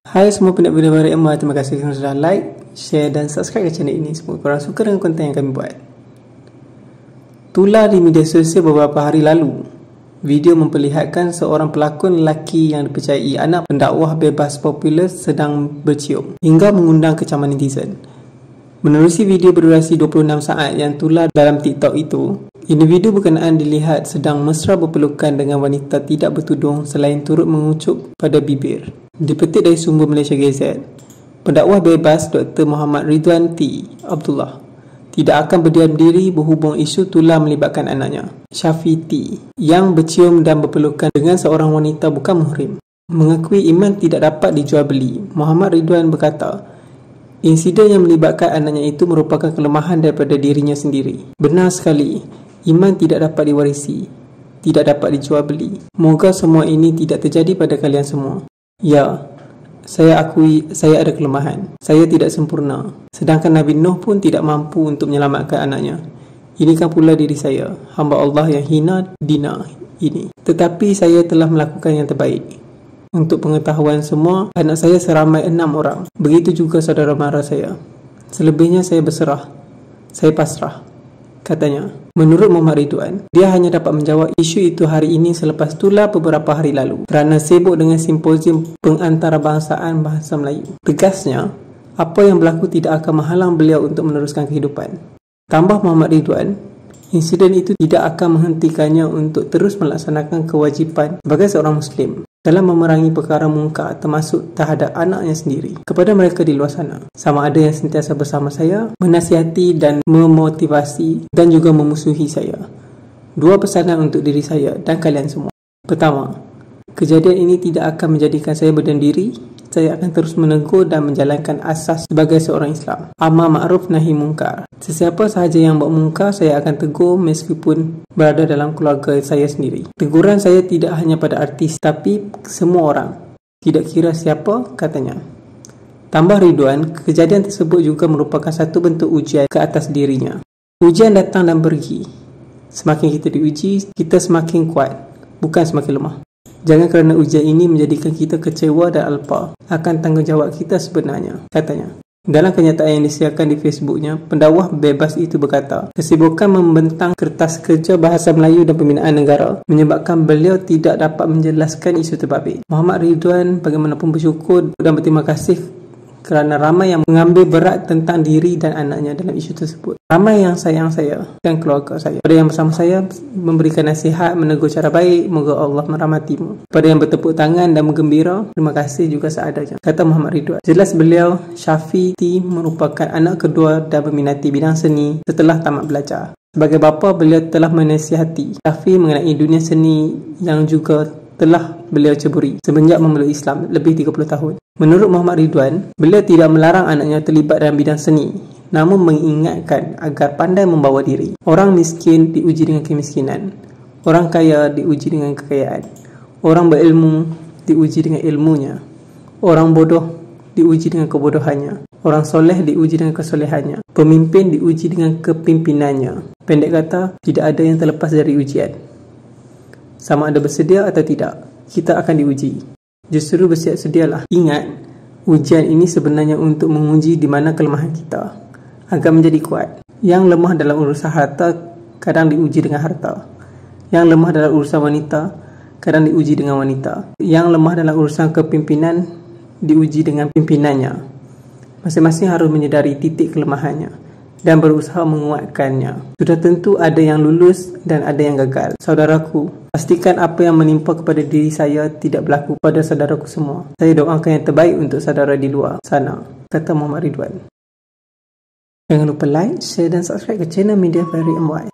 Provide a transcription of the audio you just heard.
Hai semua pendengar baru MY, terima kasih kerana sudah like, share dan subscribe ke channel ini. Semoga korang suka dengan konten yang kami buat. Tular di media sosial beberapa hari lalu, video memperlihatkan seorang pelakon lelaki yang dipercayai anak pendakwah bebas popular sedang bercium hingga mengundang kecaman netizen. Menerusi video berdurasi 26 saat yang tular dalam TikTok itu, individu berkenaan dilihat sedang mesra berpelukan dengan wanita tidak bertudung selain turut mengucup pada bibir. Dipetik dari sumber Malaysia Gazette, pendakwah bebas Dr. Muhammad Ridwan T. Abdullah tidak akan berdiam diri berhubung isu tular melibatkan anaknya, Syafi T, yang bercium dan berpelukan dengan seorang wanita bukan muhrim. Mengakui iman tidak dapat dijual beli, Muhammad Ridwan berkata, insiden yang melibatkan anaknya itu merupakan kelemahan daripada dirinya sendiri. Benar sekali, iman tidak dapat diwarisi, tidak dapat dijual beli. Moga semua ini tidak terjadi pada kalian semua. Ya, saya akui saya ada kelemahan. Saya tidak sempurna. Sedangkan Nabi Nuh pun tidak mampu untuk menyelamatkan anaknya. Ini kan pula diri saya, hamba Allah yang hina dina ini. Tetapi saya telah melakukan yang terbaik. Untuk pengetahuan semua, anak saya seramai 6 orang. Begitu juga saudara mara saya. Selebihnya saya berserah. Saya pasrah, katanya. Menurut Muhammad Ridwan, dia hanya dapat menjawab isu itu hari ini selepas tular beberapa hari lalu kerana sibuk dengan simposium pengantarabangsaaan bahasa Melayu. Tegasnya, apa yang berlaku tidak akan menghalang beliau untuk meneruskan kehidupan. Tambah Muhammad Ridwan, insiden itu tidak akan menghentikannya untuk terus melaksanakan kewajipan sebagai seorang Muslim dalam memerangi perkara mungkar termasuk terhadap anaknya sendiri. Kepada mereka di luar sana, sama ada yang sentiasa bersama saya, menasihati dan memotivasi dan juga memusuhi saya. Dua pesanan untuk diri saya dan kalian semua. Pertama, kejadian ini tidak akan menjadikan saya berdiam diri. Saya akan terus menegur dan menjalankan asas sebagai seorang Islam. Amar ma'ruf nahi mungkar. Sesiapa sahaja yang buat mungkar, saya akan tegur meskipun berada dalam keluarga saya sendiri. Teguran saya tidak hanya pada artis, tapi semua orang. Tidak kira siapa, katanya. Tambah Ridwan, kejadian tersebut juga merupakan satu bentuk ujian ke atas dirinya. Ujian datang dan pergi. Semakin kita diuji, kita semakin kuat, bukan semakin lemah. Jangan kerana ujian ini menjadikan kita kecewa dan alpa akan tanggungjawab kita sebenarnya, katanya. Dalam kenyataan yang disiarkan di Facebooknya, pendakwah bebas itu berkata, kesibukan membentang kertas kerja bahasa Melayu dan pembinaan negara menyebabkan beliau tidak dapat menjelaskan isu terbabit. Muhammad Ridwan bagaimanapun bersyukur dan berterima kasih kerana ramai yang mengambil berat tentang diri dan anaknya dalam isu tersebut. Ramai yang sayang saya dan keluarga saya. Pada yang bersama saya memberikan nasihat, menegur cara baik, moga Allah merahmatimu. Pada yang bertepuk tangan dan menggembira, terima kasih juga seadanya, kata Muhammad Ridwan. Jelas beliau, Syafi T, merupakan anak kedua dan berminati bidang seni setelah tamat belajar. Sebagai bapa, beliau telah menasihati Syafi mengenai dunia seni yang juga telah beliau ceburi semenjak memeluk Islam lebih 30 tahun. Menurut Muhammad Ridwan, beliau tidak melarang anaknya terlibat dalam bidang seni, namun mengingatkan agar pandai membawa diri. Orang miskin diuji dengan kemiskinan, orang kaya diuji dengan kekayaan, orang berilmu diuji dengan ilmunya, orang bodoh diuji dengan kebodohannya, orang soleh diuji dengan kesolehannya, pemimpin diuji dengan kepimpinannya. Pendek kata, tidak ada yang terlepas dari ujian. Sama ada bersedia atau tidak, kita akan diuji. Justru bersiap sedialah. Ingat, ujian ini sebenarnya untuk menguji di mana kelemahan kita agar menjadi kuat. Yang lemah dalam urusan harta kadang diuji dengan harta. Yang lemah dalam urusan wanita kadang diuji dengan wanita. Yang lemah dalam urusan kepimpinan diuji dengan pimpinannya. Masing-masing harus menyedari titik kelemahannya dan berusaha menguatkannya. Sudah tentu ada yang lulus dan ada yang gagal. Saudaraku, pastikan apa yang menimpa kepada diri saya tidak berlaku pada saudaraku semua. Saya doakan yang terbaik untuk saudara di luar sana, kata Muhammad Ridwan. Jangan lupa like, share dan subscribe ke channel Media Fairy MY.